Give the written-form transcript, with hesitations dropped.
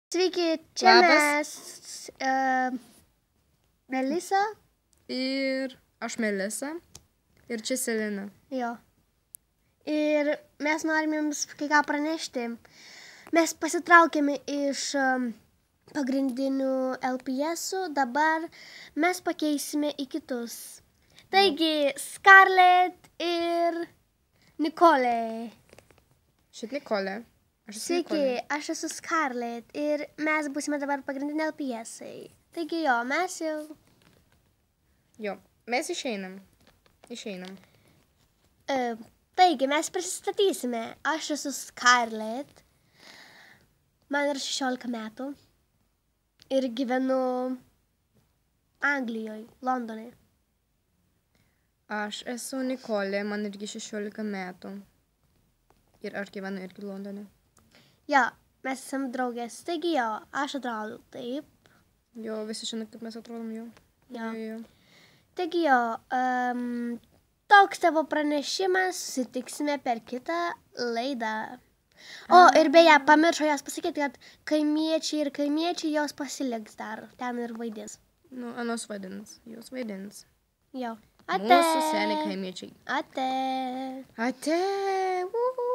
Sveiki, čia Labas. mes Melisa. Ir aš Melisa. Ir čia Selina. Jo. Ir mes norim jums kai ką pranešti. Mes pasitraukėme iš pagrindinių LPS-ų, dabar mes pakeisime į kitus. Taigi, Scarlett ir Nikolė. Šit Nikolė. Aš esu Sveiki, Nikolė. aš esu Scarlett ir mes būsime dabar pagrindiniai LPS-ai. Taigi jo, mes jau... Jo, mes išeinam. Taigi, mes prisistatysime. Aš esu Scarlett. Man yra 16 metų. Ir gyvenu Anglijoje, Londone. Aš esu Nikolė, man irgi 16 metų. Ir aš gyvenu irgi Londone. Jo, mes esam draugės. Taigi jo, aš atrodau taip. Jo, visi žino, kaip mes atrodom jo. Jo. Taigi jo, toks tavo pranešimas, susitiksime per kitą laidą. O, ir beje, pamiršau jos pasakyti, kad kaimiečiai jos pasiliks dar, ten ir vaidins. Nu, anos vaidins. Jos vaidins. Jo. Ate. Mūsų seni kaimiečiai. Ate. Ate. Uhu.